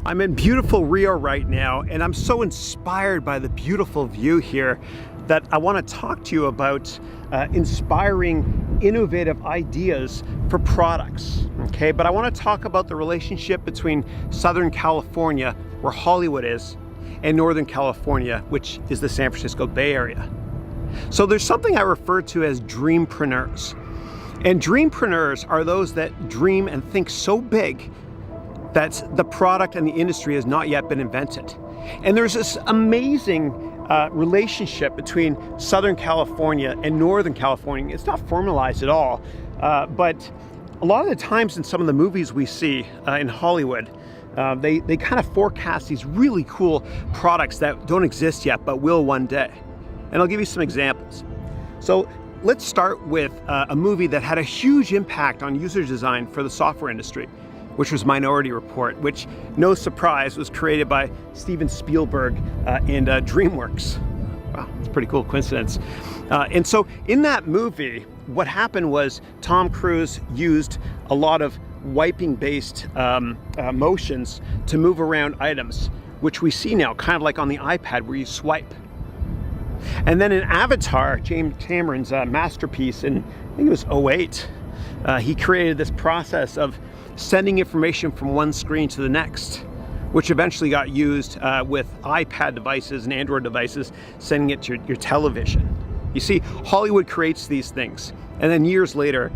I'm in beautiful Rio right now, and I'm so inspired by the beautiful view here that I want to talk to you about inspiring, innovative ideas for products, okay? But I want to talk about the relationship between Southern California, where Hollywood is, and Northern California, which is the San Francisco Bay Area. So there's something I refer to as dreampreneurs. And dreampreneurs are those that dream and think so big that the product and the industry has not yet been invented. And there's this amazing relationship between Southern California and Northern California. It's not formalized at all, but a lot of the times in some of the movies we see in Hollywood, they kind of forecast these really cool products that don't exist yet, but will one day. And I'll give you some examples. So let's start with a movie that had a huge impact on user design for the software industry, which was Minority Report, which, no surprise, was created by Steven Spielberg and DreamWorks. Wow, it's a pretty cool coincidence. And so in that movie, what happened was Tom Cruise used a lot of wiping-based motions to move around items, which we see now, kind of like on the iPad where you swipe. And then in Avatar, James Cameron's masterpiece in, I think it was 2008, he created this process of sending information from one screen to the next, which eventually got used with iPad devices and Android devices, sending it to your television. You see, Hollywood creates these things, and then years later,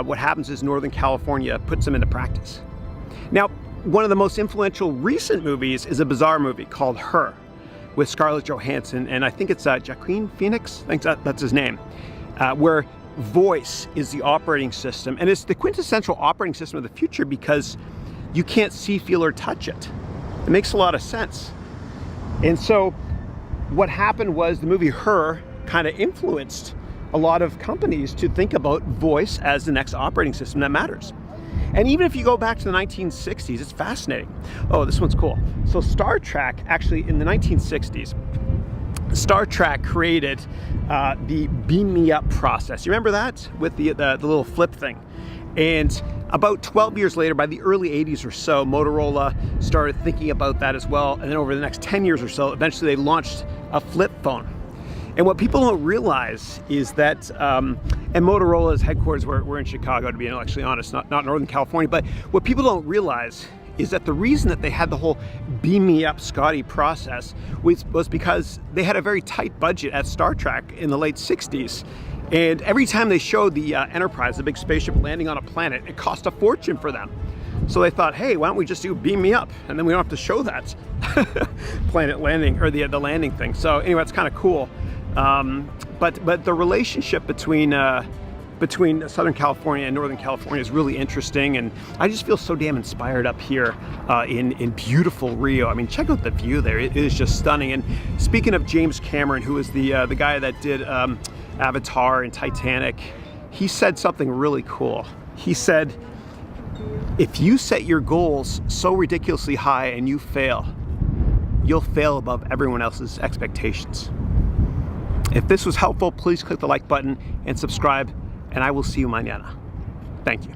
what happens is Northern California puts them into practice. Now, one of the most influential recent movies is a bizarre movie called Her, with Scarlett Johansson, and I think it's Joaquin Phoenix, I think that's his name, where voice is the operating system, and it's the quintessential operating system of the future because you can't see, feel, or touch it. It makes a lot of sense. And so what happened was the movie Her kind of influenced a lot of companies to think about voice as the next operating system that matters. And even if you go back to the 1960s, it's fascinating. Oh, this one's cool. So Star Trek, actually in the 1960s, Star Trek created the beam me up process. You remember that with the little flip thing? And about 12 years later, by the early 80s or so, Motorola started thinking about that as well. And then over the next 10 years or so, eventually they launched a flip phone. And what people don't realize is that, and Motorola's headquarters were in Chicago, to be intellectually honest, not Northern California, but what people don't realize is that the reason that they had the whole beam me up Scotty process was because they had a very tight budget at Star Trek in the late 60s. And every time they showed the Enterprise, the big spaceship landing on a planet, it cost a fortune for them. So they thought, hey, why don't we just do beam me up? And then we don't have to show that planet landing, or the landing thing. So anyway, it's kind of cool. But the relationship between Southern California and Northern California is really interesting, and I just feel so damn inspired up here in beautiful Rio. I mean, check out the view there. It is just stunning. And speaking of James Cameron, who is the guy that did Avatar and Titanic, he said something really cool. He said, if you set your goals so ridiculously high and you fail, you'll fail above everyone else's expectations. If this was helpful, please click the like button and subscribe, and I will see you mañana. Thank you.